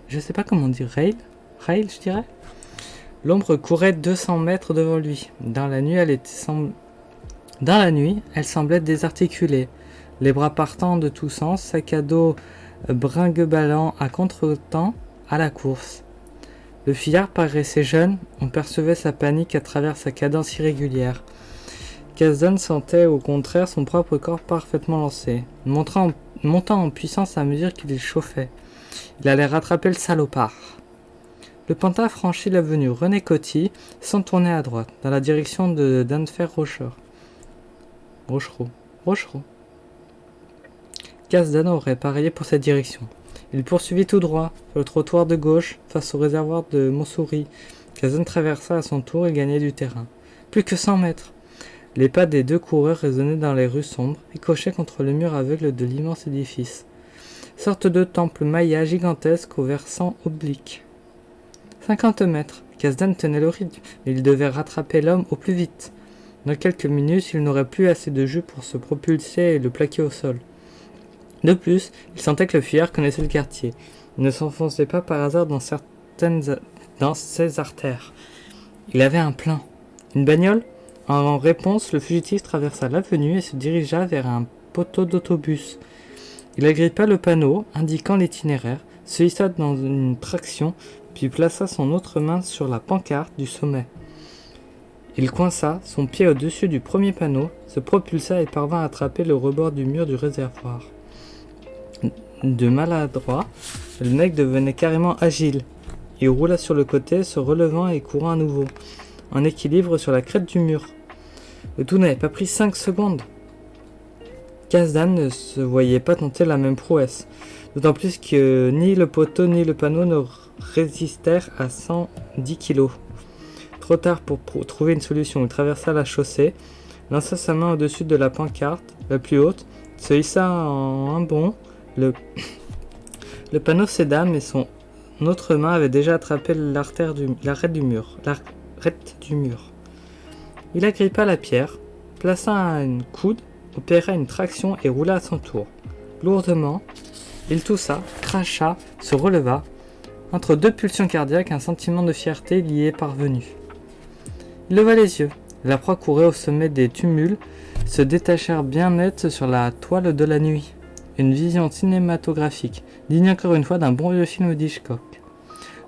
je sais pas comment dire, Rail, je dirais. L'ombre courait 200 mètres devant lui. Dans la nuit, elle semblait désarticulée, les bras partant de tous sens, sac à dos brinque-ballant à contre-temps à la course. Le fuyard paraissait jeune, on percevait sa panique à travers sa cadence irrégulière. Kazan sentait au contraire son propre corps parfaitement lancé, montant en puissance à mesure qu'il chauffait. Il allait rattraper le salopard. Le pantin franchit l'avenue René Coty sans tourner à droite, dans la direction de Denfer Rochereau. Kazan aurait parié pour cette direction. Il poursuivit tout droit, sur le trottoir de gauche, face au réservoir de Montsouris. Kazan traversa à son tour et gagnait du terrain. Plus que 100 mètres. Les pas des 2 coureurs résonnaient dans les rues sombres, ricochaient contre le mur aveugle de l'immense édifice. Sorte de temple maya gigantesque au versant oblique. 50 mètres. Kazan tenait le rythme, mais il devait rattraper l'homme au plus vite. Dans quelques minutes, il n'aurait plus assez de jus pour se propulser et le plaquer au sol. De plus, il sentait que le fuyard connaissait le quartier. Il ne s'enfonçait pas par hasard dans ses artères. Il avait un plan. Une bagnole ? En réponse, le fugitif traversa l'avenue et se dirigea vers un poteau d'autobus. Il agrippa le panneau indiquant l'itinéraire, se hissa dans une traction, puis plaça son autre main sur la pancarte du sommet. Il coinça son pied au-dessus du premier panneau, se propulsa et parvint à attraper le rebord du mur du réservoir. De maladroit, le mec devenait carrément agile. Il roula sur le côté, se relevant et courant à nouveau, en équilibre sur la crête du mur. Le tout n'avait pas pris 5 secondes. Kazan ne se voyait pas tenter la même prouesse, d'autant plus que ni le poteau ni le panneau ne résistèrent à 110 kilos. Trop tard pour trouver une solution, il traversa la chaussée, lança sa main au-dessus de la pancarte, la plus haute, se hissa en un bond. Le panneau céda, mais son autre main avait déjà attrapé l'arête du mur. Il agrippa la pierre, plaça un coude, opéra une traction et roula à son tour. Lourdement, il toussa, cracha, se releva. Entre 2 pulsions cardiaques, un sentiment de fierté l'y est parvenu. Il leva les yeux. La proie courait au sommet des tumules, se détachèrent bien nettes sur la toile de la nuit. Une vision cinématographique, digne encore une fois d'un bon vieux film d'Hitchcock.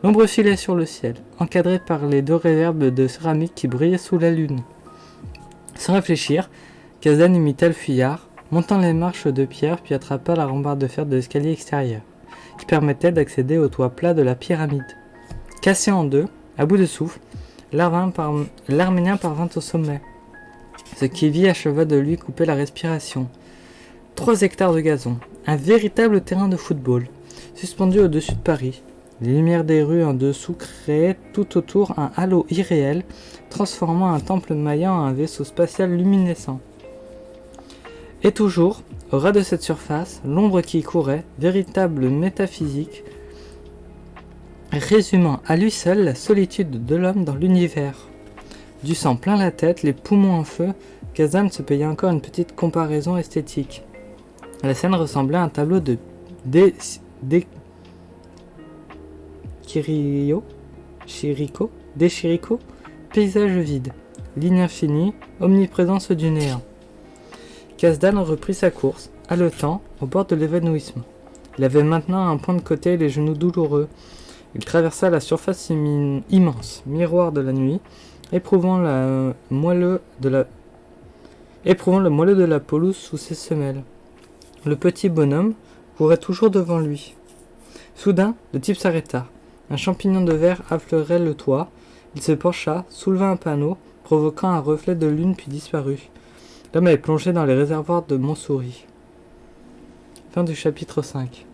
L'ombre filait sur le ciel, encadrée par les 2 réverbes de céramique qui brillaient sous la lune. Sans réfléchir, Kazan imita le fuyard, montant les marches de pierre puis attrapa la rambarde de fer de l'escalier extérieur, qui permettait d'accéder au toit plat de la pyramide. Cassé en 2, à bout de souffle, l'Arménien parvint au sommet. Ce qui vit acheva de lui couper la respiration. 3 hectares de gazon, un véritable terrain de football, suspendu au-dessus de Paris. Les lumières des rues en dessous créaient tout autour un halo irréel, transformant un temple maya en un vaisseau spatial luminescent. Et toujours, au ras de cette surface, l'ombre qui courait, véritable métaphysique, résumant à lui seul la solitude de l'homme dans l'univers. Du sang plein la tête, les poumons en feu, Kazan se payait encore une petite comparaison esthétique. La scène ressemblait à un tableau de Chirico, paysage vide, ligne infinie, omniprésence du néant. Kazan reprit sa course, haletant, au bord de l'évanouissement. Il avait maintenant un point de côté et les genoux douloureux. Il traversa la surface immense, miroir de la nuit, éprouvant le moelleux de la pelouse sous ses semelles. Le petit bonhomme courait toujours devant lui. Soudain, le type s'arrêta. Un champignon de verre affleurait le toit. Il se pencha, souleva un panneau, provoquant un reflet de lune puis disparut. L'homme avait plongé dans les réservoirs de Montsouris. Fin du chapitre 5.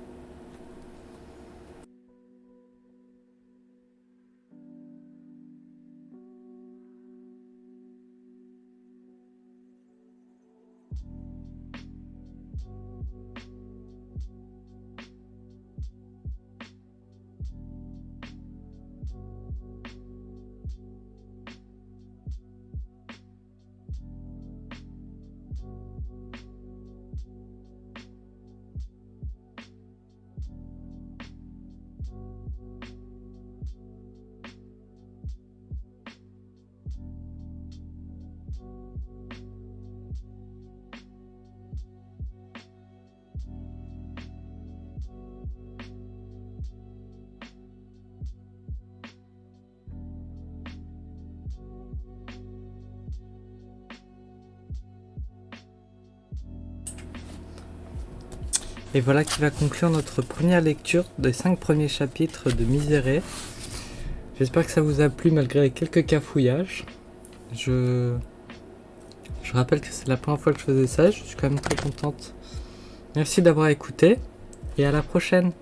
Et voilà qui va conclure notre première lecture des 5 premiers chapitres de Miserere. J'espère que ça vous a plu malgré quelques cafouillages. Je rappelle que c'est la première fois que je faisais ça, je suis quand même très contente. Merci d'avoir écouté et à la prochaine.